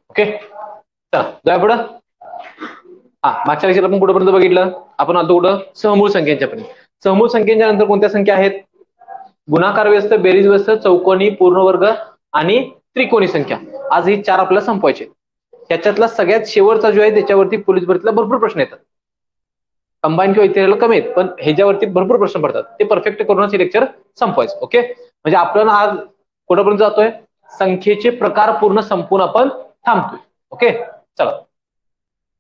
Okay, चला जाऊया पुढं. मागच्या लेक्चर आपण कुठपर्यंत बघितलं? आपण आलो कुठं? सहमूळ संख्यांच्या पर्यंत. सहमूळ संख्येच्या नंतर कोणत्या संख्या आहेत? गुणाकार व्यस्त, बेरीज व्यस्त, चौकोनी, पूर्णवर्ग आणि त्रिकोणी संख्या. आज ही 4 आपल्याला संपवायचे. त्याच्यातला सगळ्यात शेवटचा जो आहे त्याच्यावरती पोलीस भरतीला भरपूर प्रश्न येतात. कंबाईन किंवा इतर कमी आहेत, पण ह्याच्यावरती भरपूर प्रश्न पडतात. ते परफेक्ट करूनच हे लेक्चर संपवायचं. ओके, म्हणजे आपण आज कुठपर्यंत जातोय? संख्येचे प्रकार पूर्ण संपून आपण थांबतोय. ओके, चला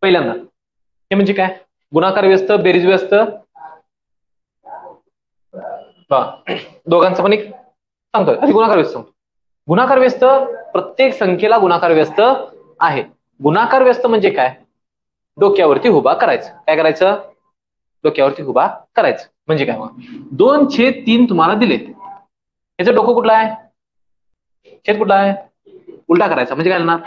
पहिल्यांदा हे म्हणजे काय? गुणाकार व्यस्त, बेरीज व्यस्त, दोघांचं पण एक सांगतोय. आधी गुणाकार व्यस्त सांगतो. गुणाकार व्यस्त, प्रत्येक संख्येला गुणाकार व्यस्त आहे. गुणाकार व्यस्त म्हणजे काय? डोक्यावरती उभा करायचं. काय करायचं? डोक्यावरती उभा करायचं. म्हणजे काय? मग 2/3 तुम्हाला दिलेत. याचं डोकं कुठलं आहे? छेद कुठला आहे? उलटा करायचा. म्हणजे काय करणार?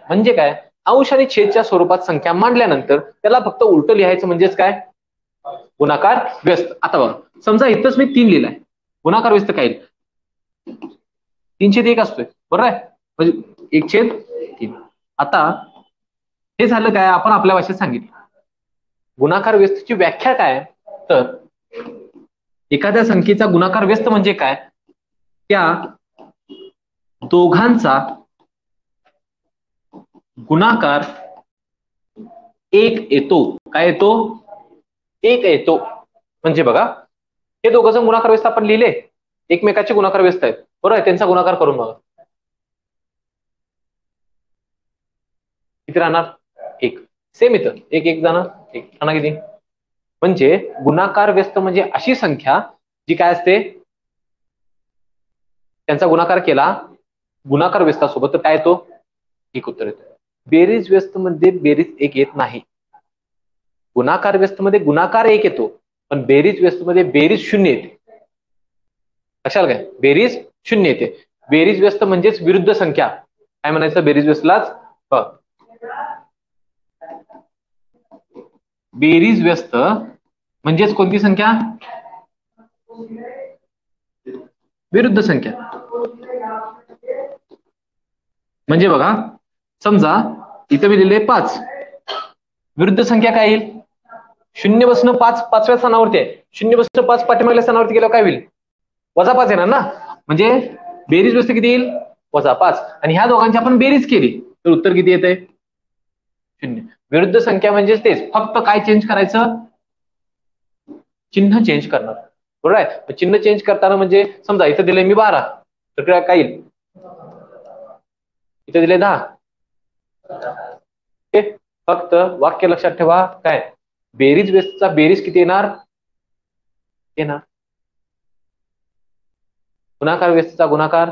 म्हणजे काय? अंश आणि छेदच्या स्वरूपात संख्या मांडल्यानंतर त्याला फक्त उलट लिहायचं. म्हणजेच काय? गुणाकार व्यस्त. आता बघा, समजा इथंच मी 3 लिहिलाय. गुणाकार व्यस्त काय? 3/1 असतोय, बरोबर आहे? म्हणजे 1/3. आता हे झालं काय? आपण आपल्या भाषेत सांगितलं. गुणाकार व्यस्तची व्याख्या काय? तर एखाद्या संख्येचा गुणाकार व्यस्त म्हणजे काय? त्या दोघांचा गुणाकार 1 येतो. काय येतो? 1 येतो. म्हणजे बघा, हे दोघं गुणाकार व्यस्त आपण लिहिले, एकमेकाचे गुणाकार व्यस्त आहेत, बरोबर आहे? त्यांचा गुणाकार करून बघा, किती राहणार? 1. सेम इथं 1 जाणार, 1 राहणार किती? म्हणजे गुणाकार व्यस्त म्हणजे अशी संख्या जी काय असते, त्यांचा गुणाकार केला गुणाकार व्यस्तासोबत तर काय येतो? 1 उत्तर येतो. बेरीज व्यस्त मध्ये बेरीज 1 येत नाही. गुणाकार व्यस्त मध्ये गुणाकार 1 येतो, पण बेरीज व्यस्त मध्ये बेरीज 0 येते. लक्षात काय? बेरीज 0 येते. बेरीज व्यस्त म्हणजेच विरुद्ध संख्या. काय म्हणायचं बेरीज व्यस्तलाच? बेरीज व्यस्त म्हणजेच कोणती संख्या? विरुद्ध संख्या. म्हणजे बघा, समजा इथं मी लिहिले 5, विरुद्ध संख्या काय येईल? 0 बसणं 5 5व्या स्थानावरती आहे. 0 बसणं 5 पाठीमागल्या स्थानावरती गेल्यावर काय होईल? -5 येणार ना. म्हणजे बेरीज व्यस्त किती येईल? -5. आणि ह्या दोघांची आपण बेरीज केली तर उत्तर किती येते? 0. विरुद्ध संख्या म्हणजे तेच, फक्त काय चेंज करायचं? चिन्ह चेंज करणार, बरोबर आहे? चिन्ह चेंज करताना म्हणजे समजा इथं दिलंय मी 12, तर काय येईल? इथं दिले 10. फक्त वाक्य लक्षात ठेवा, काय बेरीज व्यस्तचा बेरीज किती येणार? येणार. गुणाकार व्यस्तचा गुणाकार.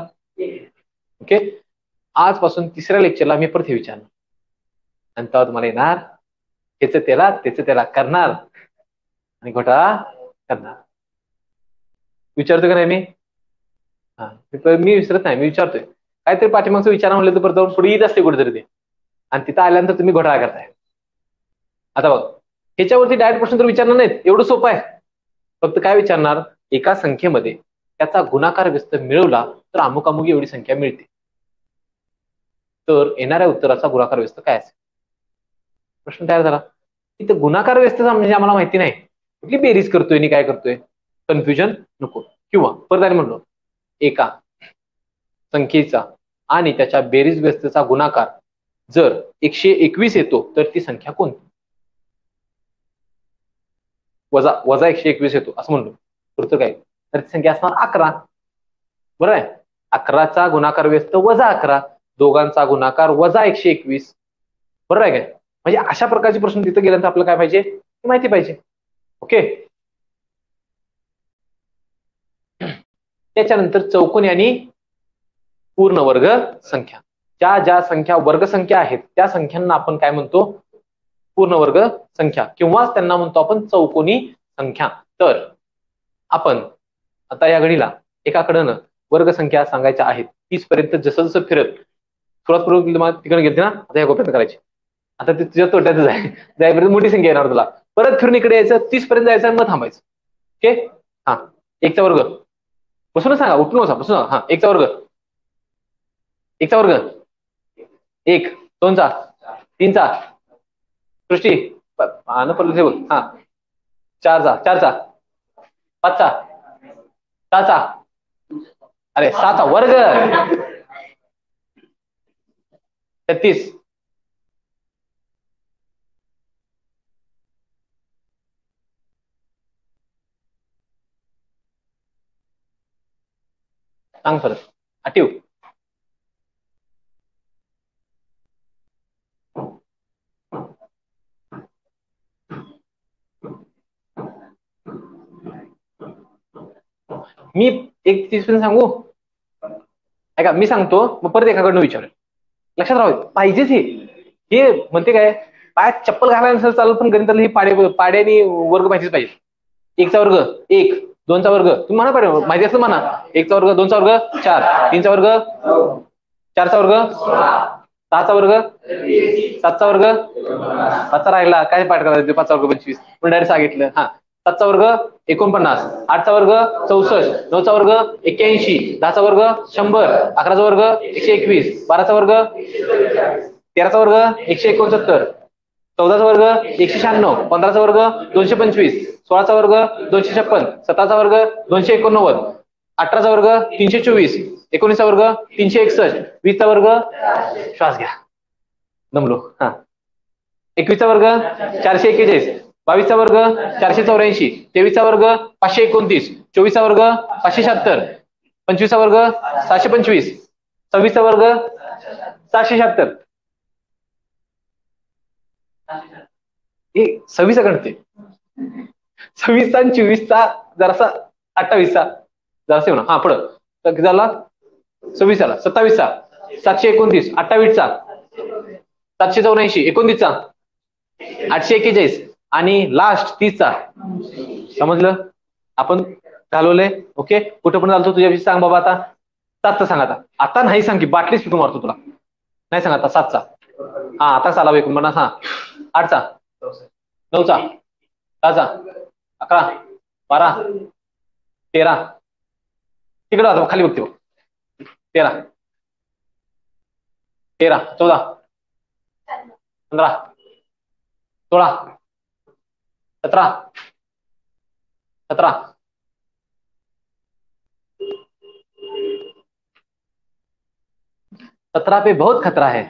ओके, आजपासून 3ऱ्या लेक्चरला मी परत हे विचारणार आणि तेव्हा तुम्हाला येणार त्याच त्याला करणार आणि घोटाळा करणार. विचारतो का नाही मी? मी विसरत नाही, मी विचारतोय. काहीतरी पाठीमागचं विचार म्हणलं तर परत जाऊन पुढे येत असते कुठेतरी ते, आणि तिथं आल्यानंतर तुम्ही घोटाळा करताय. आता बघ, ह्याच्यावरती डायरेक्ट प्रश्न तर विचारणार नाहीत, एवढं सोपं आहे. फक्त काय विचारणार? एका संख्येमध्ये त्याचा गुणाकार व्यस्त मिळवला तर अमुक अमुक एवढी संख्या मिळते. तर येणाऱ्या उत्तराचा गुणाकार व्यस्त काय असेल? प्रश्न तयार झाला. इथं गुणाकार व्यस्त म्हणजे आम्हाला माहिती नाही कुठली बेरीज करतोय आणि काय करतोय, कन्फ्युजन नको. किंवा परत आणि म्हणलो, एका संख्येचा आणि त्याच्या बेरीज व्यस्तचा गुणाकार जर 121 येतो तर ती संख्या कोणती? वजा 121 येतो असं म्हणलो तर काय? तर ती संख्या असणार 11. बरोबर आहे? 11चा गुणाकार व्यस्त -11, दोघांचा गुणाकार -121. बरोबर आहे काय? म्हणजे अशा प्रकारचे प्रश्न तिथे गेल्यानंतर आपल्याला काय पाहिजे? माहिती पाहिजे. ओके, त्याच्यानंतर चौकोनी आणि पूर्ण वर्ग संख्या. ज्या संख्या वर्ग संख्या आहेत त्या संख्यांना आपण काय म्हणतो? पूर्ण वर्ग संख्या, किंवा त्यांना म्हणतो आपण चौकोनी संख्या. तर आपण आता या घडीला एकाकडनं वर्ग संख्या सांगायच्या आहेत 30 पर्यंत. जसं जसं फिरत सुरुवात तिकडे गेलते ना, आता या गोष्ट करायची. आता ते तुझ्या तोट्यातच आहे, जायपर्यंत मोठी संख्या येणार तुला. परत फिरून इकडे यायचं, 30 पर्यंत जायचं आणि मग थांबायचं. ओके, एकचा वर्ग. बसून सांगा, उठून बसा, बसून. हा, एकचा वर्ग. एकचा वर्ग. एक. दोनचा. तीनचा. सृष्टी बोल. हा. चारचा. चारचा. पाचचा. सहाचा. अरे सहाचा वर्ग. 36. सांग परत. आठव. मी एक चीज पण सांगू. ऐका, मी सांगतो मग परत एकाकडनं विचार. लक्षात राहू पाहिजेच हे म्हणते काय, पायात चप्पल घालायला नसेल चालू, पण गणिताला ही पाड्याने वर्ग माहितीच पाहिजे. एकचा वर्ग एक. दोनचा वर्ग तुम्ही म्हणा पाहिजे, माहिती असलं म्हणा. एकचा वर्ग. दोनचा वर्ग 4. तीनचा वर्ग 4चा वर्ग 6चा वर्ग 7चा वर्ग 5चा राहिला काय पाठ करायचं. 5चा वर्ग 25 पण डायरेक्ट सांगितलं. हा. 7चा वर्ग 49. 8चा वर्ग 64. 9चा वर्ग 81. 10चा वर्ग 100. 11चा वर्ग 121. 12चा वर्ग 13चा वर्ग 169. 14चा वर्ग 196. 15चा वर्ग 225. 16चा वर्ग 256. 17चा वर्ग 289. 18चा वर्ग 324. 19चा वर्ग 361. 20चा वर्ग श्वास घ्या दमलो. हा. 21चा वर्ग 441. 22चा वर्ग 484. 23चा वर्ग 529. 24चा वर्ग 576. 25चा वर्ग 725. 26चा वर्ग 776. 26 गणते. 26चा आणि 24चा जरासा 28चा जरासा येऊ ना. हा पुढं तर झाला 26चा. 27चा 729. 28चा 784. 29चा 841 आणि लास्ट 30चा. समजलं आपण घालवले. ओके. कुठं पण चालतो तुझ्या सांग बाबा. आता 7चा सांग. आता नाही सांग की बाटलीच पिटून मारतो तुला. नाही सांग आता 7चा. हा आता चालावे म्हणा. हा. 8चा 9चा 10चा 11 12 13. तिकडे आता खाली बघतो. 13 14 15 16 17 17 17 पे बहुत खतरा है.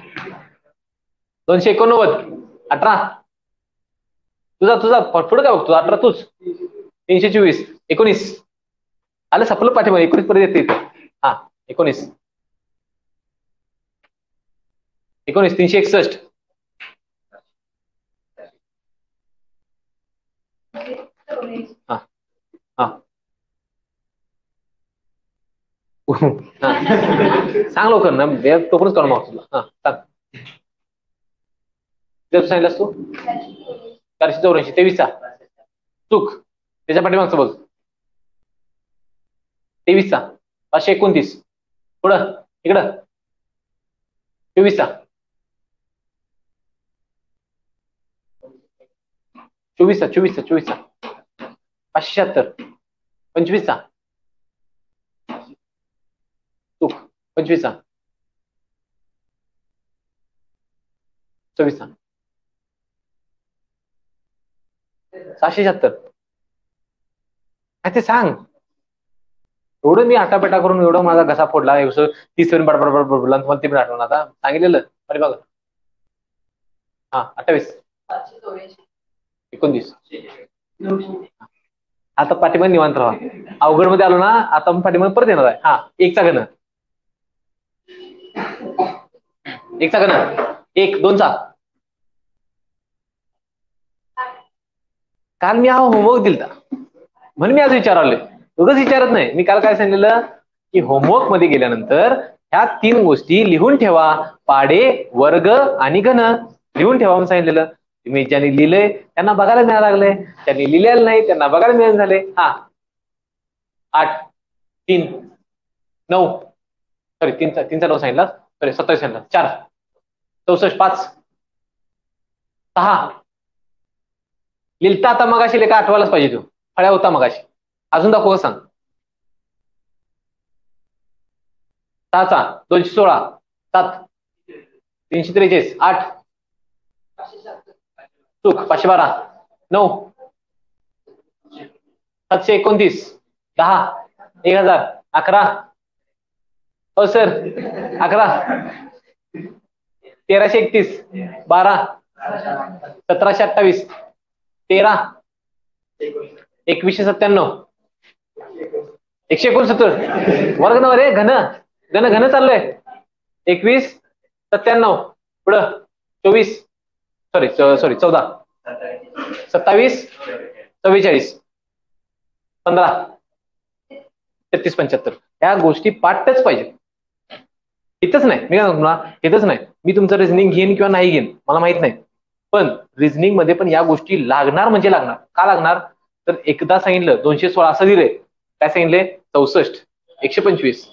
289. 18 तुझा पुढे काय बघतो. 18 तूच. 324. 19 आलं सपलं पाठीमध्ये. 19 पर्यंत येते. हा 19 361. हा हा सांग लवकर ना. तोपर्यंत कॉल मारतो तुला. हा सांग. सांगितलंस तू 484. 23चा चूक. त्याच्या पाठीमागचं बघ. 23चा 529. पुढं इकडं 24चा 24चा 576. 25चा चूक. 25चा 26चा 776. ते सांग. एवढं मी आटापेटा करून एवढं माझा घसा फोडला. 30 वरून बडबड बोलला. तुम्हाला ते पण आठवण आता सांगितलेलं. अरे बघा. हा 28 29. आता पाठीमध्ये निवांत राहा. अवघड मध्ये आलो ना आता पाठीमध्ये परत येणार आहे. हा 1चा घन. 1चा घन 1. 2चा काल मी हा होमवर्क दिलता म्हणून मी आज विचारले. उगाच विचारत नाही. मी काल काय सांगितलेलं की होमवर्क मध्ये गेल्यानंतर ह्या 3 गोष्टी लिहून ठेवा. पाडे, वर्ग आणि घन लिहून ठेवा म्हणून सांगितलेलं. तुम्ही ज्यांनी लिहिलंय त्यांना बघायला मिळायला लागलंय. त्यांनी लिहिलेलं नाही त्यांना बघायला मिळालं झाले. हा 8 3 9 सॉरी 3चा 9 सांगितला. सॉरी 27 सांगितला. 4 64 5 6 लिहिता आता मगाशी लेखा आठवायलाच पाहिजे. तू फळ्या होता मगाशी. अजून दाखव सांग. 6 216 7 343 8 चूक 512 9 729 10 1000 11 हो सर 11 1331 12 1728 13 2197 169 वर्ग नव रे घन घन घन चाललंय 21 97 पुढं 24 सॉरी 14 27 44 15 33 75 ह्या गोष्टी पाठच पाहिजे. इथंच नाही मी काय म्हणतो ना, इथंच नाही मी तुमचं रिझनिंग घेईन किंवा नाही घेईन मला माहित नाही, पण रिझनिंग मध्ये पण या गोष्टी लागणार म्हणजे लागणार. का लागणार तर एकदा सांगितलं 216 असं दिले, काय सांगितले 64 125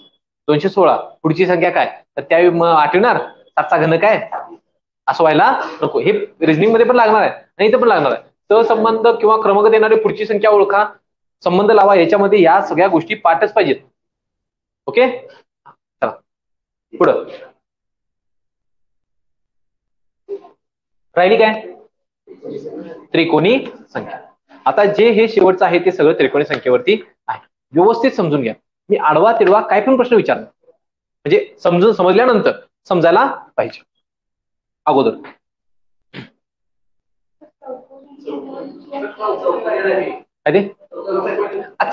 216 पुढची संख्या काय तर त्यावेळी मग आठवणार 7चा घन काय असं व्हायला नको. हे रिझनिंग मध्ये पण लागणार आहे आणि इथं पण लागणार आहे. सहसंबंध किंवा क्रमांक देणारी पुढची संख्या ओळखा, संबंध लावा, याच्यामध्ये या सगळ्या गोष्टी पाठच पाहिजेत. ओके चला पुढं राहिली काय त्रिकोणी संख्या. आता जे हे शेवटचं आहे ते सगळं त्रिकोणी संख्येवरती आहे. व्यवस्थित समजून घ्या. मी आडवा तिडवा काय पण प्रश्न विचारणार म्हणजे समजून समजल्यानंतर समजायला पाहिजे. अगोदर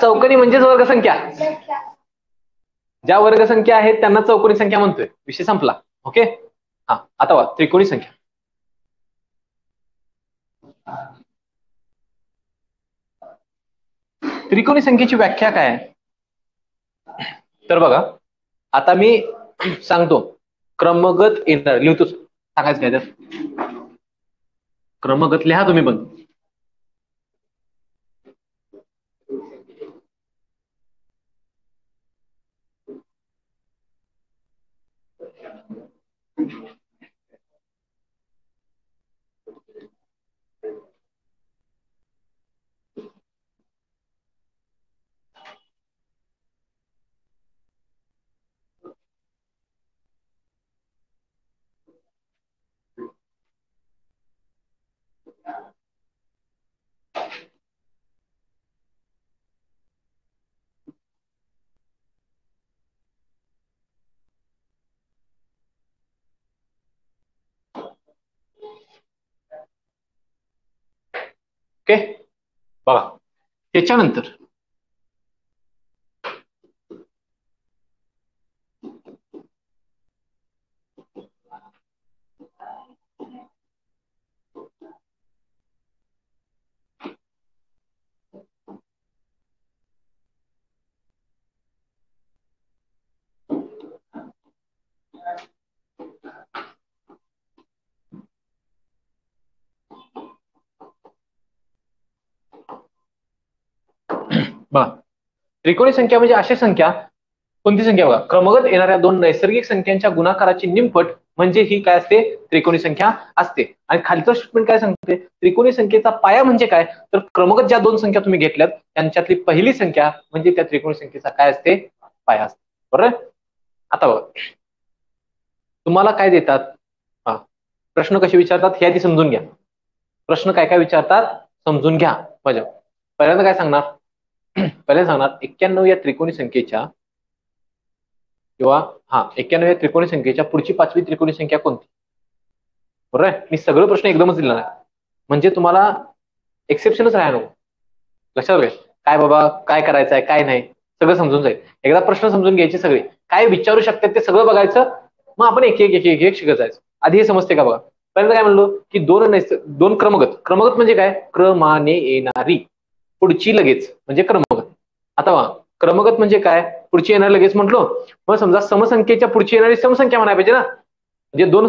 चौकोनी म्हणजेच वर्गसंख्या. ज्या वर्गसंख्या आहेत त्यांना चौकोनी संख्या म्हणतोय. विषय संपला. ओके हा आता त्रिकोणी संख्या. त्रिकोणी संख्येची व्याख्या काय आहे तर बघा, आता मी सांगतो क्रमगत येणार लिहितो, सांगायचं काय तर क्रमगत लिहा तुम्ही पण. ओके बघा त्याच्यानंतर बघा त्रिकोणी संख्या म्हणजे अशी संख्या, कोणती संख्या बघा क्रमगत येणाऱ्या दोन नैसर्गिक संख्यांच्या गुणाकाराची निमपट म्हणजे ही काय असते त्रिकोणी संख्या असते. आणि खालचं स्टेटमेंट काय सांगते त्रिकोणी संख्येचा पाया म्हणजे काय तर क्रमगत ज्या दोन संख्या तुम्ही घेतल्यात त्यांच्यातली पहिली संख्या म्हणजे त्या त्रिकोणी संख्येचा काय असते पाया असते. बरोबर. आता बघा तुम्हाला काय देतात, हा प्रश्न कसे विचारतात हे आधी समजून घ्या. प्रश्न काय काय विचारतात समजून घ्या. माझ्या पहिल्यांदा काय सांगणार, पहिल्यांदा सांगणार 91 या त्रिकोणी संख्येच्या किंवा 91 या त्रिकोणी संख्येच्या पुढची पाचवी त्रिकोणी संख्या कोणती. बरोबर आहे. मी सगळं प्रश्न एकदमच दिला नाही म्हणजे तुम्हाला एक्सेप्शनच राहायला नको. लक्षात घ्या काय बाबा काय करायचं आहे काय नाही सगळं समजून जाईल. एकदा प्रश्न समजून घ्यायचे, सगळे काय विचारू शकतात ते सगळं बघायचं, मग आपण एक एक एक एक एक शिकत जायचं. आधी हे समजते का बघा. पहिल्यांदा काय म्हणलो की दोन क्रमगत. क्रमगत म्हणजे काय क्रमाने येणारी पुढची लगेच म्हणजे क्रमगत. आता क्रमगत म्हणजे काय पुढची येणारी लगेच म्हटलो, मग समजा समसंख्येच्या पुढची येणारी समसंख्या म्हणायला पाहिजे ना. म्हणजे दोन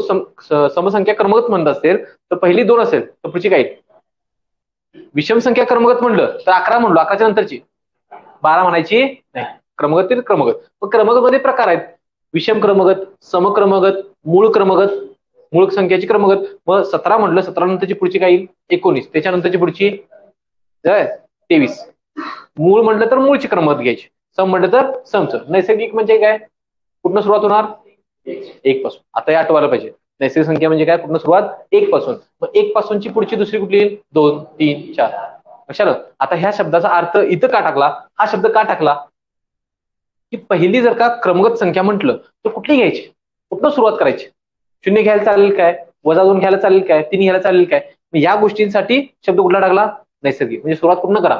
समसंख्या क्रमगत म्हणत असेल तर पहिली 2 असेल तर पुढची काय विषम संख्या क्रमगत म्हणलं तर 11 म्हणलो, 11च्या नंतरची 12 म्हणायची नाही. क्रमगत ते क्रमगत. मग क्रमगत मध्ये प्रकार आहेत विषम क्रमगत, समक्रमगत, मूळ क्रमगत, मूळ संख्याची क्रमगत. मग 17 म्हटलं 17 नंतरची पुढची काय 19, त्याच्यानंतरची पुढची 23. मूळ म्हटलं तर मूळची क्रमगत घ्यायची, सम म्हटलं तर समचं. नैसर्गिक म्हणजे काय कुठनं सुरुवात होणार? 1 पासून. आता हे आठवायला पाहिजे. नैसर्गिक संख्या म्हणजे काय? कुठनं सुरुवात? 1 पासून. मग 1 पासूनची पुढची दुसरी कुठली येईल? 2, 3, 4. लक्षात? आता ह्या शब्दाचा अर्थ इथं का टाकला? हा शब्द का टाकला? की पहिली जर का क्रमगत संख्या म्हटलं तर कुठली घ्यायची? कुठनं सुरुवात करायची? 0 घ्यायला चालेल काय? -2 घ्यायला चालेल काय? 3 घ्यायला चालेल काय? मग या गोष्टींसाठी शब्द कुठला टाकला? नैसर्गिक. म्हणजे सुरुवात कुठनं करा?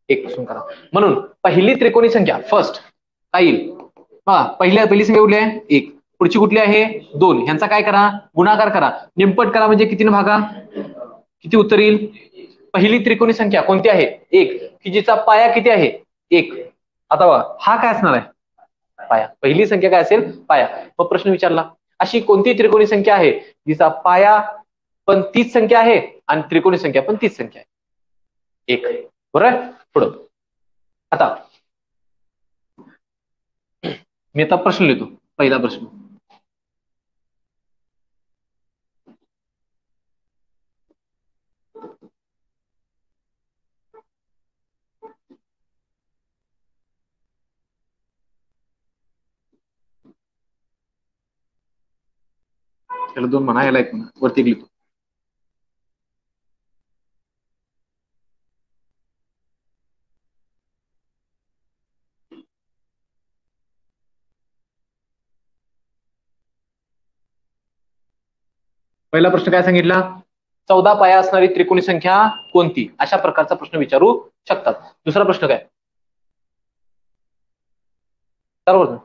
1 पासून करा. म्हणून पहिली त्रिकोणी संख्या फर्स्ट काय येईल? पहिली संख्या कुठली आहे? 1. पुढची कुठली आहे? 2. ह्यांचा काय करा? गुणाकार करा. निमपट करा म्हणजे कितीने भागा? किती उत्तर येईल? पहिली त्रिकोणी संख्या कोणती आहे? 1. की जिचा पाया किती आहे? 1. आता बघा हा काय असणार आहे? पाया. पहिली संख्या काय असेल? पाया. मग प्रश्न विचारला अशी कोणती त्रिकोणी संख्या आहे जिचा पाया पण तीच संख्या आहे आणि त्रिकोणी संख्या पण तीच संख्या आहे? 1. बरोबर आहे? पुढं आता मी आता प्रश्न लिहितो. पहिला प्रश्न. त्याला 2 म्हणा, याला 1 म्हणा. वरती लिहितो. पहिला प्रश्न काय सांगितला? 14 पाया असणारी त्रिकोणी संख्या कोणती? अशा प्रकारचा प्रश्न विचारू शकतात. दुसरा प्रश्न काय? बरोबर.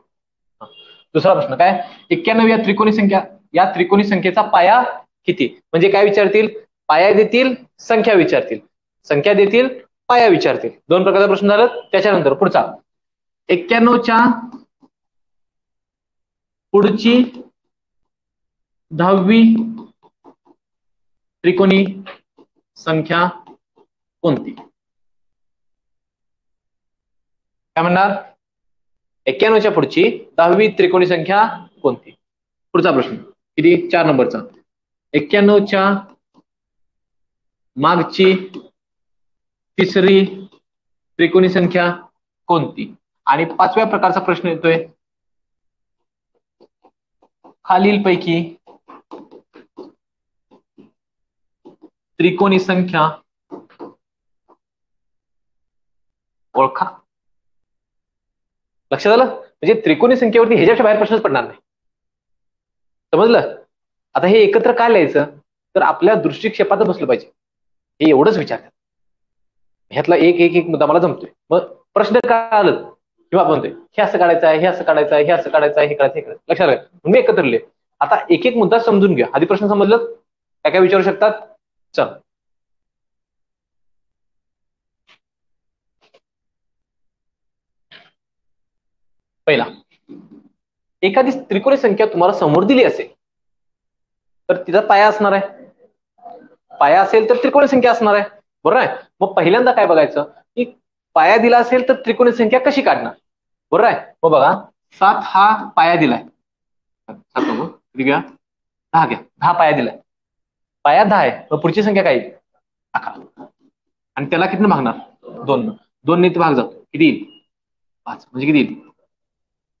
दुसरा प्रश्न काय? 91 या त्रिकोणी संख्येचा पाया किती? म्हणजे काय विचारतील? पाया देतील, संख्या विचारतील. संख्या देतील, पाया विचारतील. 2 प्रकारचा प्रश्न झाला. त्याच्यानंतर पुढचा 91च्या पुढची 10वी त्रिकोणी संख्या कोणती? काय म्हणणार? 91च्या पुढची 10वी त्रिकोणी संख्या कोणती? पुढचा प्रश्न किती? 4 नंबरचा. 91च्या मागची तिसरी त्रिकोणी संख्या कोणती? आणि 5व्या प्रकारचा प्रश्न येतोय, खालीलपैकी त्रिकोणी संख्या ओळखा. लक्षात आलं? म्हणजे त्रिकोणी संख्येवरती ह्याच्याच्या बाहेर प्रश्नच पडणार नाही. समजलं? आता हे एकत्र काय लिहायचं? तर आपल्या दृष्टिक्षेपात बसलं पाहिजे. हे एवढंच विचार. ह्यातला एक मुद्दा मला जमतोय. मग प्रश्न काय आलं किंवा आपण म्हणतोय हे असं काढायचं आहे, हे असं काढायचं आहे, हे असं काढायचं आहे, हे करायचं, हे करायचं. लक्षात आलं? मी एकत्र लिहिले. आता एक मुद्दा समजून घ्या. आधी प्रश्न समजलं? काय काय विचारू शकतात? चल. पहिला, एखादी त्रिकोणी संख्या तुम्हाला समोर दिली असेल तर तिचा पाया असणार आहे. पाया असेल तर त्रिकोणी संख्या असणार आहे. बरोबर आहे? मग पहिल्यांदा काय बघायचं की पाया दिला असेल तर त्रिकोणी संख्या कशी काढणार? बरोबर आहे? मग बघा 7 हा पाया दिलाय. 7 घ्या, 10 घ्या. 10 पाया दिलाय. पाया 10 आहे. मग पुढची संख्या काय येईल? 11. आणि त्याला किती भागणार? 2. 2 ने भाग जातो. किती येईल? 5. म्हणजे किती येईल?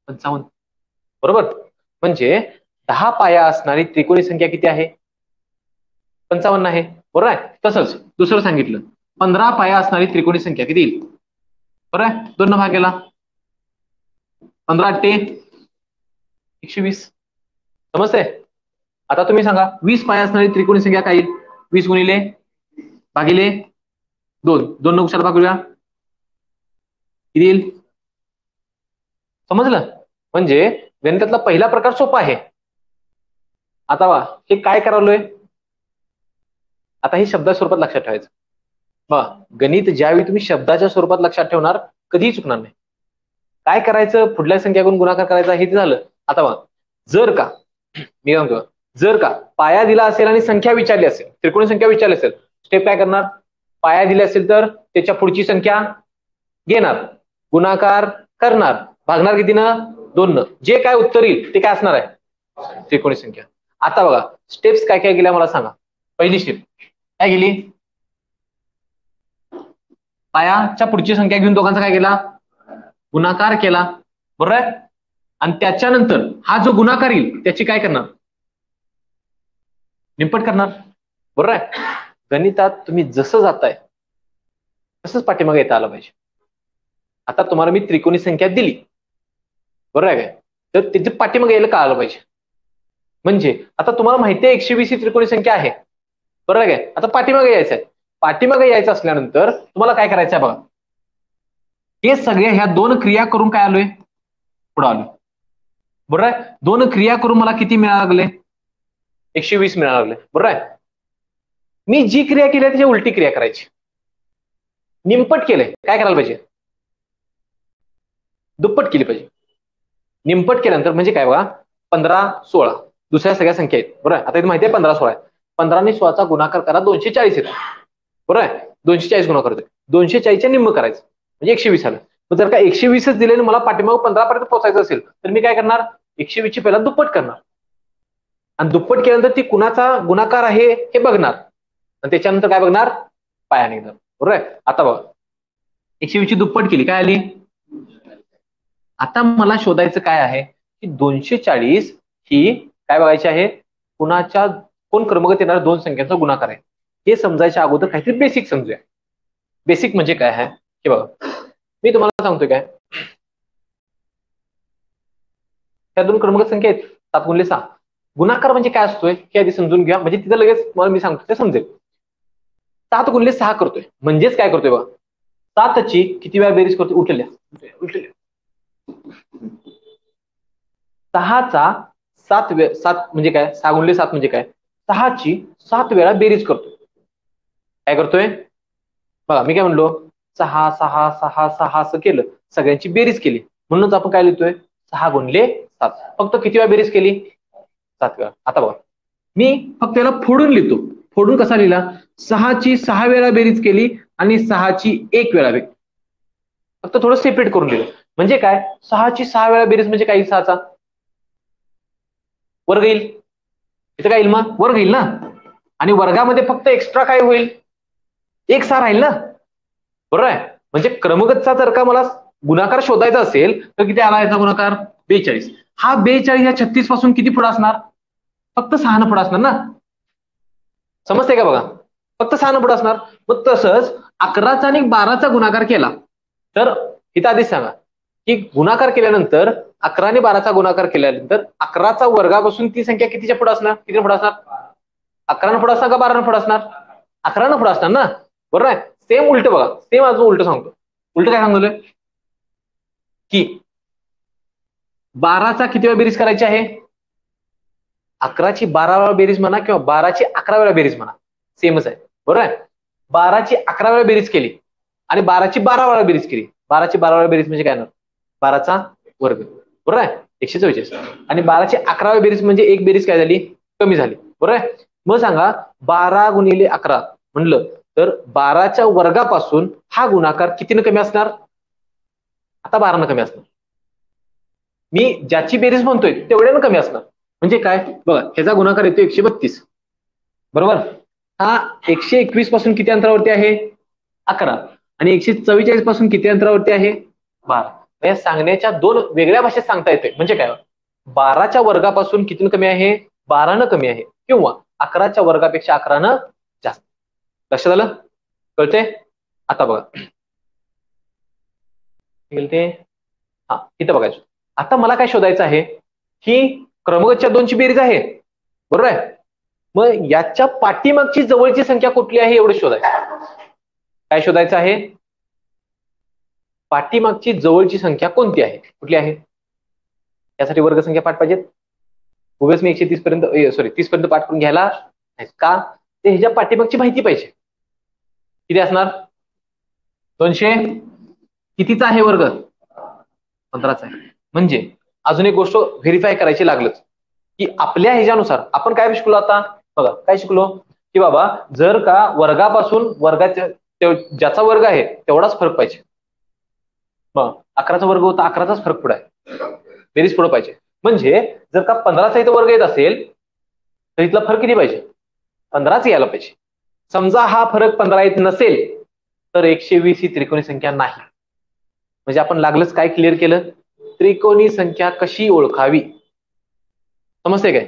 55. बरोबर? म्हणजे 10 पाया असणारी त्रिकोणी संख्या किती आहे? 55 आहे. बरोबर आहे? तसंच दुसरं सांगितलं 15 पाया असणारी त्रिकोणी संख्या किती येईल? बरोबर आहे? 2 न भाग केला 15 8 120. समजते? आता तुम्ही सांगा 20 पाया असणारी त्रिकोणी संख्या काय येईल? 20 गुणिले भागिले 2. 2 न कशाला भागूया? किती येईल? समजलं? म्हणजे गणितातला पहिला प्रकार सोपा आहे. आता वा हे काय करालोय? आता हे शब्दाच्या स्वरूपात लक्षात ठेवायचं. गणित ज्यावेळी तुम्ही शब्दाच्या स्वरूपात लक्षात ठेवणार कधीही चुकणार नाही. काय करायचं? पुढल्या संख्याकडून गुणाकार करायचा हे झालं. आता बघा जर का मी म्हणतो जर का पाया दिला असेल आणि संख्या विचारली असेल, त्रिकोणी संख्या विचारली असेल, स्टेप काय करणार? पाया दिले असेल तर त्याच्या पुढची संख्या घेणार, गुणाकार करणार, भागणार कितीनं? 2 न. जे काय उत्तर येईल ते काय असणार आहे? त्रिकोणी संख्या. आता बघा स्टेप्स काय काय गेल्या मला सांगा. पहिली स्टेप काय गेली? पायाच्या पुढची संख्या घेऊन दोघांचा काय केला? गुणाकार केला. बरोबर आहे? आणि त्याच्यानंतर हा जो गुणाकार येईल त्याची काय करणार, निमपट करणार. बरोबर आहे. गणितात तुम्ही जसं जाताय तसंच पाठीमागे येता आलं पाहिजे. आता तुम्हाला मी त्रिकोणी संख्या दिली, बरोबर आहे काय, तर त्याची पाठीमागे यायला का आलं पाहिजे. म्हणजे आता तुम्हाला माहिती आहे 120 ही त्रिकोणी संख्या आहे, बरोबर आहे काय. आता पाठीमागे यायचं आहे. पाठीमागे यायचं असल्यानंतर तुम्हाला काय करायचं आहे बघा, हे सगळे ह्या दोन क्रिया करून काय आलोय, पुढे आलोय. बरोबर आहे. दोन क्रिया करून मला किती मिळायला लागले, 120 मिळायला लागले. बरोबर आहे. मी जी क्रिया केली त्याची उलटी क्रिया करायची. निमपट केलंय, काय करायला पाहिजे, दुप्पट केली पाहिजे. निमपट केल्यानंतर म्हणजे काय बघा, 15 16 दुसऱ्या सगळ्या संख्या आहेत. बरोबर आहे. आता इथे माहिती आहे 15 16 आहे. 15 आणि 16चा गुणाकार करा 240 येतो. बरोबर आहे. 240 गुणाकार करतोय. 240च्या निम्म करायचं म्हणजे 120 आलं. मग जर का 120च दिले मला पाठीमाग 15 पर्यंत पोहोचायचं असेल तर मी काय करणार, 120 ची पहिला दुप्पट करणार आणि दुप्पट केल्यानंतर ती कुणाचा गुणाकार आहे हे बघणार आणि त्याच्यानंतर काय बघणार, पाया निघणार. बरोबर आहे. आता बघा 120 ची दुप्पट केली, काय आली. आता मला शोधायचं काय आहे की 240 ही काय बघायची आहे, कुणाच्या कोण क्रमागत येणाऱ्या दोन संख्यांचा गुणाकार आहे. हे समजायच्या अगोदर काहीतरी बेसिक समजूया. बेसिक म्हणजे काय आहे हे बघा, मी तुम्हाला सांगतोय काय, त्या दोन क्रमांक संख्या आहेत 7 गुणिले 6. गुणाकार म्हणजे काय असतोय हे आधी समजून घ्या, म्हणजे तिथं लगेच मला मी सांगतो ते समजेल. 7 गुणिले 6 करतोय म्हणजेच काय करतोय बघा, 7 ची किती वेळा बेरीज करतोय, उठलेल्या 6चा 7 म्हणजे काय, 6 गुणिले 7 म्हणजे काय, 6 ची 7 वेळा बेरीज करतोय. काय करतोय बघा, मी काय म्हणलो, 6 6 6 6 असं केलं, सगळ्यांची बेरीज केली म्हणूनच आपण काय लिहितोय 6 गुणिले 7. फक्त किती वेळा बेरीज केली, 7 वेळा. आता बघा मी फक्त याला फोडून लिहितो. फोडून कसा लिहिला, 6 ची 6 वेळा बेरीज केली आणि 6 ची 1 वेळा बेरीज, फक्त थोडं सेपरेट करून दिलं. म्हणजे काय, 6 ची 6 वेळा बेरीज म्हणजे काय, 6चा वर्ग येईल. इथं काय येईल मग, वर्ग येईल ना. आणि वर्गामध्ये फक्त एक्स्ट्रा काय होईल, 1 6 राहील ना. बरोबर आहे. म्हणजे क्रमगतचा जर का मला गुणाकार शोधायचा असेल तर किती आला याचा गुणाकार, 42. हा 42 या 36 पासून किती पुढे असणार, फक्त 6 न पुढे असणार ना. समजते का बघा, फक्त 6 न पुढे असणार. मग तसंच 11चा आणि 12चा गुणाकार केला तर इथं आधीच सांगा की गुणाकार केल्यानंतर 11 आणि 12चा गुणाकार केल्यानंतर 11चा वर्गापासून ती संख्या कितीच्या पुढे असणार, किती पुढे असणार, 11 न पुढे असणार का 12 न पुढे असणार, 11 न पुढे असणार ना. बरोबर आहे. सेम उलट बघा, सेम अजून उलट सांगतो. उलट काय सांगतोय की 12चा किती वेळा बेरीज करायची आहे, 11ची 12 वेळा बेरीज म्हणा किंवा 12ची 11 वेळा बेरीज म्हणा, सेमच आहे. बरोबर आहे. 12ची 11 वेळा बेरीज केली आणि 12ची 12 वेळा बेरीज केली. 12ची 12 वेळा बेरीज म्हणजे काय ना, 12चा वर्ग. बरोबर आहे. 144. आणि 12ची 11 वेळा बेरीज म्हणजे एक बेरीज काय झाली, कमी झाली. बरोबर आहे. मग सांगा 12 गुणिले 11 म्हणलं तर 12च्या वर्गापासून हा गुणाकार कितीने कमी असणार, आता 12 न कमी असणार. मी ज्याची बेरीज म्हणतोय तेवढ्यानं कमी असणार. म्हणजे काय बघा, ह्याचा गुणाकार येतो 132. बरोबर. हा 121 पासून किती अंतरावरती आहे, 11. आणि 144 पासून किती अंतरावरती आहे, 12. या सांगण्याच्या दोन वेगळ्या भाषेत सांगता येते. म्हणजे काय, 12च्या वर्गापासून किती कमी आहे, 12 न कमी आहे किंवा 11च्या वर्गापेक्षा 11 न जास्त. लक्षात आलं, कळते. आता बघा ते, हा इथं बघायचं. आता मला काय शोधायचं आहे, ही क्रमगतच्या 2ची बेरीज आहे. बरोबर आहे. मग याच्या पाठीमागची जवळची संख्या कुठली आहे एवढं शोधायचं. काय शोधायचं आहे, पाठीमागची जवळची संख्या कोणती आहे, कुठली आहे. यासाठी वर्गसंख्या पाठ पाहिजेत. उगाच मी 130 पर्यंत 30 पर्यंत पाठ करून घ्यायला का, ते ह्याच्या पाठीमागची माहिती पाहिजे. किती असणार, 200 कितीचा आहे वर्ग, 15चा आहे. म्हणजे अजून एक गोष्ट व्हेरीफाय करायची लागलच की आपल्या ह्याच्यानुसार आपण काय शिकलो. आता बघा काय शिकलो की बाबा जर का वर्गापासून वर्गाच्या ज्याचा वर्ग आहे तेवढाच फरक पाहिजे. मग 11चा वर्ग होता, 11चाच फरक पुढे आहे, बेरीज पुढे पाहिजे. म्हणजे जर का 15चा इथं वर्ग येत असेल तर इथला फरक किती पाहिजे, 15च यायला पाहिजे. समजा हा फरक 15 येत नसेल तर 120 ही त्रिकोणी संख्या नाही. म्हणजे आपण लागलंच काय क्लिअर केलं, त्रिकोणी संख्या कशी ओळखावी? समजते काय?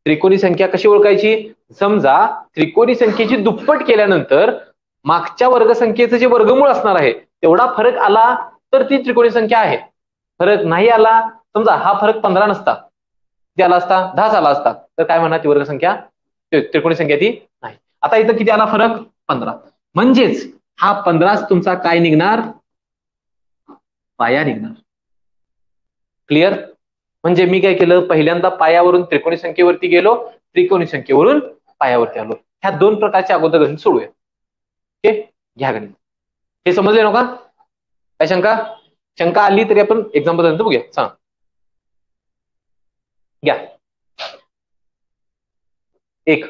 त्रिकोणी संख्या कशी ओळखायची? समजा त्रिकोणी संख्येची दुप्पट केल्यानंतर मागच्या वर्गसंख्येचं जे वर्गमूळ असणार आहे तेवढा फरक आला तर ती त्रिकोणी संख्या आहे. फरक नाही आला, समजा हा फरक 15 नसता, किती आला असता? 10 आला असता, तर काय म्हणणार ती वर्गसंख्या त्रिकोणी संख्या ती नाही. आता इथं किती आला फरक? 15. म्हणजेच हा 15 तुमचा काय निघणार? पाया निघणार. क्लिअर? म्हणजे मी काय केलं, पहिल्यांदा पायावरून त्रिकोणी संख्येवरती गेलो, त्रिकोणी संख्येवरून पायावरती आलो. ह्या दोन प्रकारच्या अगोदर गणित सोडूया. ओके, घ्या गणित. हे समजले ना का? काय शंका? शंका आली तरी आपण एक्झाम्पल नंतर बघूया. सांग, घ्या. 1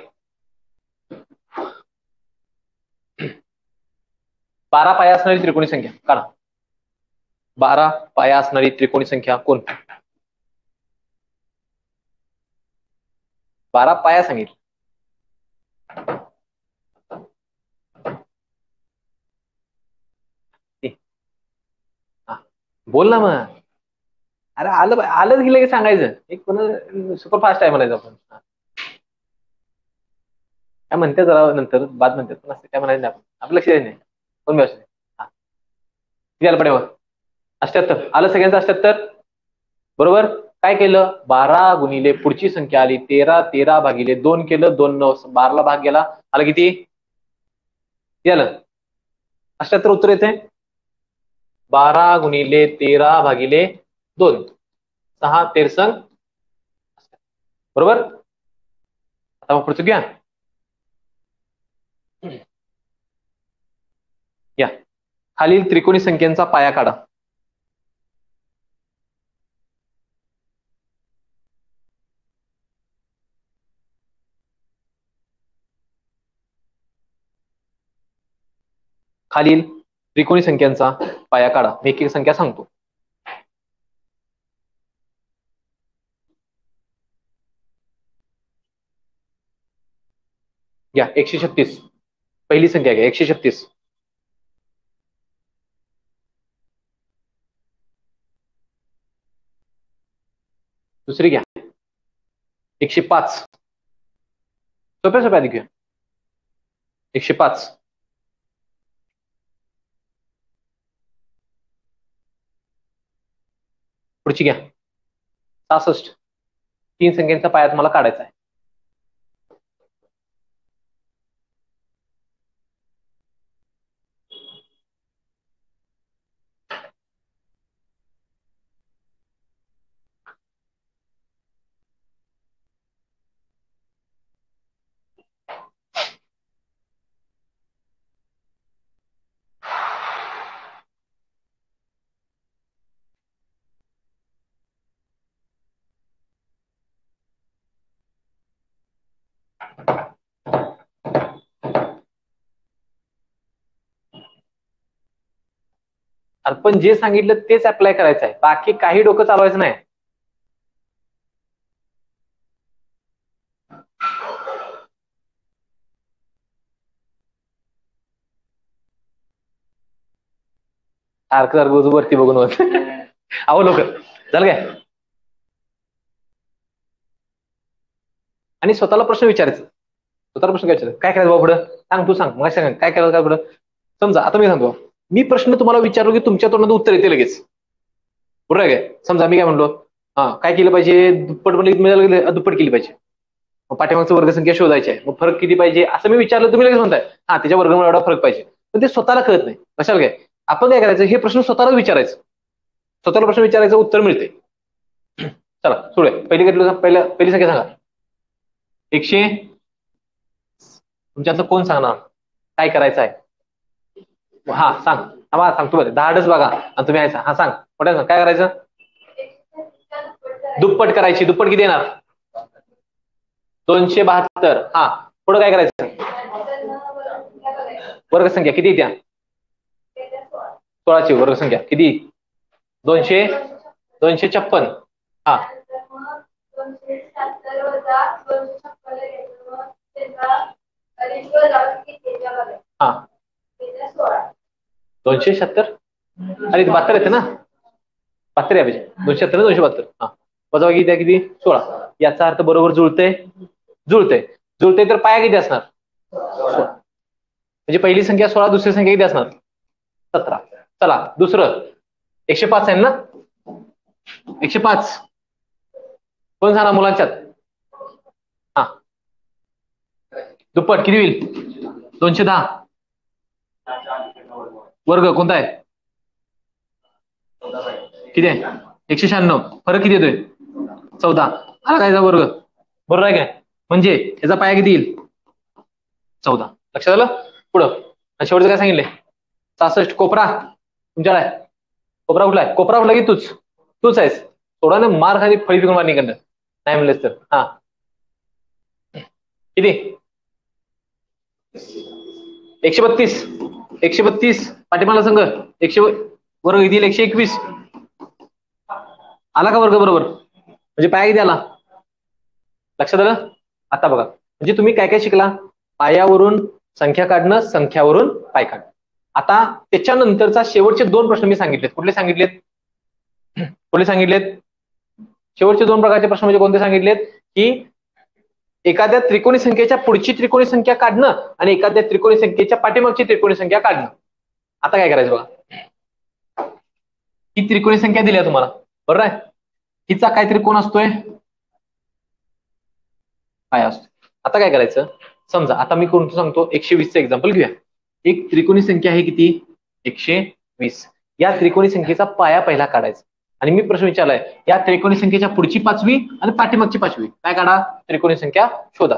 12 पाया असणारी त्रिकोणी संख्या काढा. 12 पाया असणारी त्रिकोणी संख्या कोण? 12 पाया सांगितलं. बोल ना मग. अरे आलं आलं गेलं की सांगायचं. एक कोण सुपरफास्ट आहे म्हणायचं आपण. काय म्हणते जरा नंतर बाद म्हणते पण असते काय म्हणायचं आपण. आपलं लक्ष नाही. कोण व्यवस्थित? हा, किती आलं पडेवर? 78 आलं सगळ्यांचं 78. बरोबर. काय केलं? 12 गुणिले पुढची संख्या आली 13, 13 भागिले 2 केलं, 2 9 12 भाग गेला, आलं किती? आलं 78 उत्तर येते. 12 गुणिले 13 भागिले 2, 6 13. बरोबर. आता मग पुढचं घ्या. या खालील त्रिकोणी संख्येचा पाया काढा. खालील त्रिकोणी संख्यांचा पाया काढा. मी एक एक संख्या सांगतो. घ्या 136. पहिली संख्या घ्या 136. दुसरी घ्या 105. सोप्या सोप्या आधी घ्या. 105. पुढची घ्या 66. 3 संख्यांचा पाया तुम्हाला काढायचा आहे. आपण जे सांगितलं तेच अप्लाय करायचं आहे. बाकी काही डोकं चालवायचं नाही. सारखं वरती बघून होत. अहो लोक झालं काय? आणि स्वतःला प्रश्न विचारायचा. स्वतःला प्रश्न विचारायचा, काय करायचं बाबा पुढं? सांग, तू सांग. मग सांग काय करायचं काय पुढं? समजा आता मी सांगतो, मी प्रश्न तुम्हाला विचारलो की तुमच्या तोंडात उत्तर येते लगेच. बरोबर आहे काय? समजा मी काय म्हणलो, काय केलं पाहिजे? दुप्पट म्हणजे दुप्पट केली पाहिजे. मग पाठीमागचं वर्गसंख्या शोधायची आहे. मग फरक किती पाहिजे असं मी विचारलं, तुम्ही लगेच म्हणताय त्याच्या वर्गमूळ एवढा फरक पाहिजे. पण ते स्वतःला कळत नाही. कशाला काय? आपण काय करायचं, हे प्रश्न स्वतःला विचारायचं. स्वतःला प्रश्न विचारायचं, उत्तर मिळते. चला सोडूया. पहिली संख्या सांगा. 100. तुमच्यातलं कोण सांगणार काय करायचं आहे? हा सांग. हा सांगतो बरं. 10 बघा आणि तुम्ही यायचा. हा सांग मोठ्या काय करायचं? दुप्पट करायची. दुप्पट किती येणार? 272. हा पुढे काय करायचं? वर्गसंख्या किती त्या? 16ची वर्गसंख्या किती? 256. हा हा 276. अरे 72 येते ना. 72 आहे 270 272. हा वजाबाकी द्या किती 16. याचा अर्थ बरोबर जुळते जुळते तर पाया किती असणार 16. म्हणजे पहिली संख्या 16 दुसरी संख्या किती असणार 17. चला दुसरं 105 आहे ना 105 कोण सांगा मुलांच्यात. हा दुप्पट किती होईल 210 वर्ग कोणता आहे किती आहे 196. फरक किती येतोय 14. आला काय वर्ग बरोबर आहे काय म्हणजे याचा पाया किती येईल 14. लक्षात आलं पुढं शेवटचं काय सांगितलंय 66 कोपरा तुमच्याकडे आहे कोपरा कुठला आहे कोपरा कुठला की तूच आहेस थोडा ना मार खाली फळी पिकून मार निघणं नाही म्हणलेस तर. हा किती 132 पाठीमाला संघ 100 वर्ग येतील 121. आला का वर्ग बरोबर म्हणजे पाया किती आला लक्षात आलं. आता बघा म्हणजे तुम्ही काय काय शिकला पायावरून संख्या काढणं संख्यावरून पाय काढणं. आता त्याच्यानंतरचा शेवटचे 2 प्रश्न मी सांगितलेत कुठले सांगितलेत शेवटचे 2 प्रकारचे प्रश्न म्हणजे कोणते सांगितलेत की एखाद्या त्रिकोणी संख्येच्या पुढची त्रिकोणी संख्या काढणं आणि एखाद्या त्रिकोणी संख्येच्या पाठीमागची त्रिकोणी संख्या काढणं. आता काय करायचं बघा ही त्रिकोणी संख्या दिली आहे तुम्हाला बरोबर आहे हिचा काहीतरी कोण असतोय पाय असतो. आता काय करायचं समजा आता मी कोणतं सांगतो 120 चं एक्झाम्पल घेऊया. एक त्रिकोणी संख्या आहे किती 120. या त्रिकोणी संख्येचा पाया पहिला काढायचा आणि मी प्रश्न विचारलाय या त्रिकोणी संख्येच्या पुढची 5वी आणि पाठीमागची 5वी काय काढा त्रिकोणी संख्या शोधा.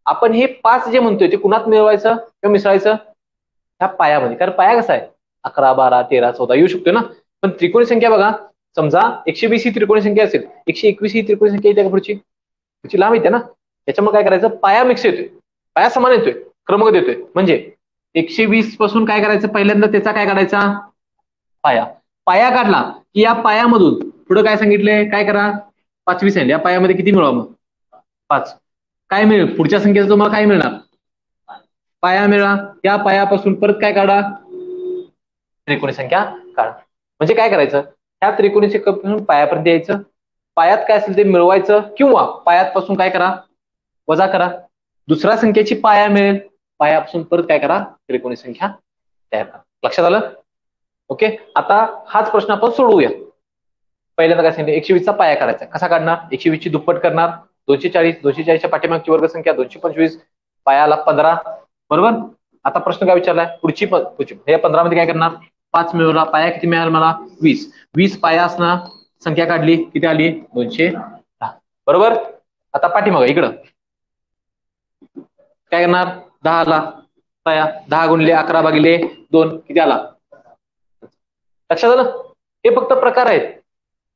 आपण हे 5 जे म्हणतोय ते कुणात मिळवायचं किंवा मिसळायचं ह्या पायामध्ये कारण पाया कसा आहे 11 12 13 14 येऊ शकतो ना पण त्रिकोणी संख्या बघा समजा 120 ही त्रिकोणी संख्या असेल 121 ही त्रिकोणी संख्या येते का पुढची लांब येते ना त्याच्यामुळे काय करायचं पाया मिक्स येतोय पाया समान येतोय क्रमांक देतोय म्हणजे 120 पासून काय करायचं पहिल्यांदा त्याचा काय काढायचा पाया काढला की या पायामधून पुढे काय सांगितलंय काय करा 5वी सांगितली या पायामध्ये किती मिळवा मग 5 काय मिळेल पुढच्या संख्येचा तुम्हाला काय मिळणार पाया मिळा या पायापासून परत काय काढा त्रिकोणी संख्या काढा. म्हणजे काय करायचं ह्या त्रिकोणी संख्येपासून पायापर्यंत यायचं पायात काय असेल ते मिळवायचं किंवा पायात पासून काय करा वजा करा दुसऱ्या संख्येची पाया मिळेल पायापासून परत काय करा त्रिकोणी संख्या तयार करा. लक्षात आलं ओके. आता हाच प्रश्न आपण सोडवूया. पहिल्यांदा काय सांगितलं 120 चा पाया काढायचा कसा काढणार 120 ची दुप्पट करणार 240 च्या पाठीमागची वर्ग संख्या 225 पायाला 15 बरोबर. आता प्रश्न काय विचारलाय पुढची या 15 मध्ये काय करणार 5 मिळवला पाया किती मिळाला मला 20 पाया असणार संख्या काढली किती आली 210 बरोबर. आता पाठीमागं इकडं काय करणार 10 ला पाया 10 गुणिले 11 भागिले 2 किती आला. लक्षात आलं हे फक्त प्रकार आहेत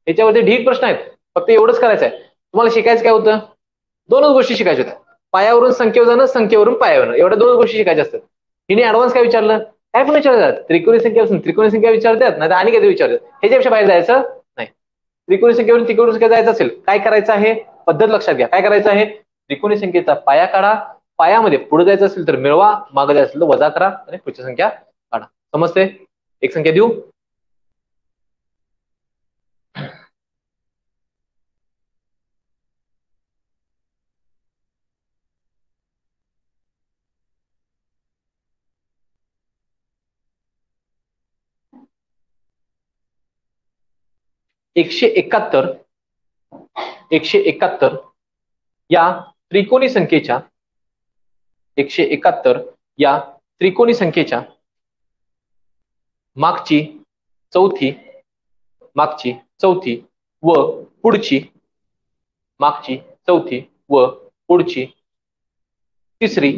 याच्यावरती ढीक प्रश्न आहेत फक्त एवढंच करायचं आहे तुम्हाला शिकायचं काय होतं 2च गोष्टी शिकायच्या होत्या पायावरून संख्येवर जाणं संख्येवरून पायावर एवढ्या 2 गोष्टी शिकायच्या असतात. हिने ऍडव्हान्स काय विचारलं काय पण विचारतात त्रिकोणी संख्या विचारतात नाही आणि काय विचारतात ह्याच्यापेक्षा बाहेर जायचं नाही. त्रिकोणी संख्येवरून त्रिकोणी संख्या जायचं असेल काय करायचं आहे पद्धत लक्षात घ्या काय करायचं आहे त्रिकोणी संख्येचा पाया काढा पायामध्ये पुढे जायचं असेल तर मिळवा मागे जायचं असेल तर वजा करा आणि पुढची संख्या काढा. समजते एक संख्या देऊ 171 या त्रिकोणी संख्येच्या 171 या त्रिकोणी संख्येच्या मागची चौथी व पुढची तिसरी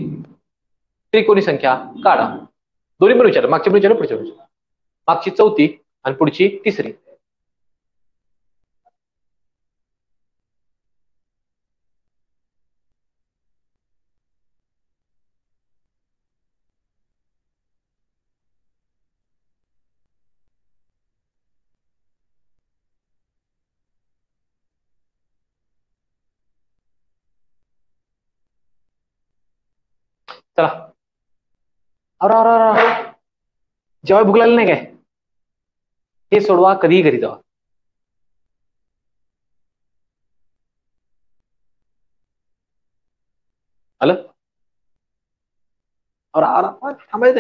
त्रिकोणी संख्या काढा. दोन्ही पण विचार मागची पण विचार पुढची पण विचार मागची चौथी आणि पुढची तिसरी. चला जेव्हा भूक लागली नाही काय हे सोडवा कधीही घरी जावा थांबायचं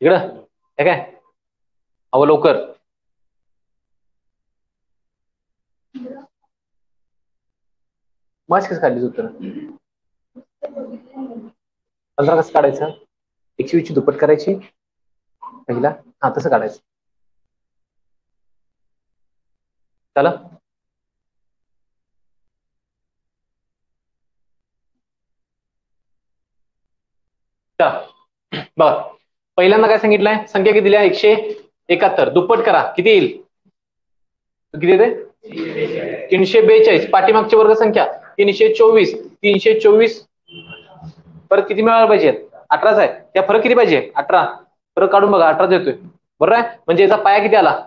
इकडं हे काय अहो लवकर मार्क्स कसं काढली उत्तर 15 कसं काढायचं 120 ची दुप्पट करायची पहिला हा तसं काढायचं चला बघा पहिल्यांदा काय सांगितलंय संख्या किती दिल्या 171 दुप्पट करा किती येईल किती येते 342 पाठीमागची वर्ग संख्या 324 324 परत किती मिळायला पाहिजे 18च आहे त्या फरक किती पाहिजे 18 फरक काढून बघा 18 येतोय बरोबर आहे म्हणजे याचा पाया किती आला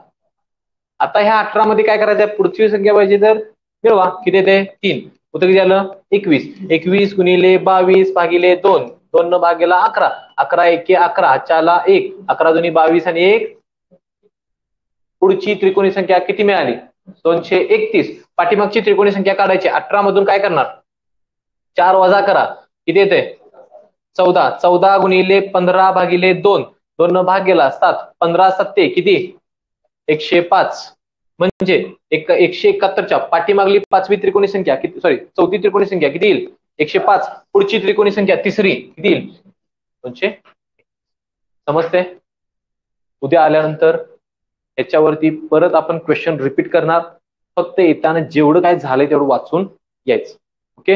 आता ह्या 18 मध्ये काय करायचं पुढची संख्या पाहिजे तर मिळवा किती येते 3 उत्तर किती आलं 21 21 गुणिले 22 भागिले 2 2 न भागेला 11 11 एके 11 चाला 1 11 दोन्ही 22 आणि 1 पुढची त्रिकोणी संख्या किती मिळाली 231 पाठीमागची त्रिकोणी संख्या काढायची 18 मधून काय करणार 4 वजा करा किती येते 14 14 गुणिले 15 भागिले 2 2 न भाग गेला 7 15 सत्ते किती 105 म्हणजे 171च्या पाठीमागली पाचवी त्रिकोणी संख्या किती सॉरी चौथी त्रिकोणी संख्या किती येईल 105 पुढची त्रिकोणी संख्या तिसरी किती येईल 200 समजते उद्या आल्यानंतर याच्यावरती परत आपण क्वेश्चन रिपीट करणार फक्त येताना जेवढं काय झालंय तेवढं वाचून यायचं ओके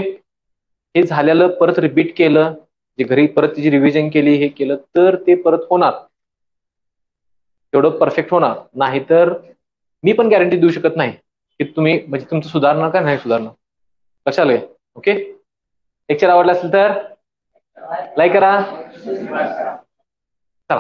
हे झालेलं परत रिपीट केलं जे घरी परत तिची रिव्हिजन केली हे केलं तर ते परत होणार तेवढं परफेक्ट होणार नाहीतर मी पण गॅरंटी देऊ शकत नाही की तुम्ही म्हणजे तुमचं सुधारणार का नाही सुधारणार लक्षात आलंय ओके लेक्चर आवडला असेल तर लाईक करा चला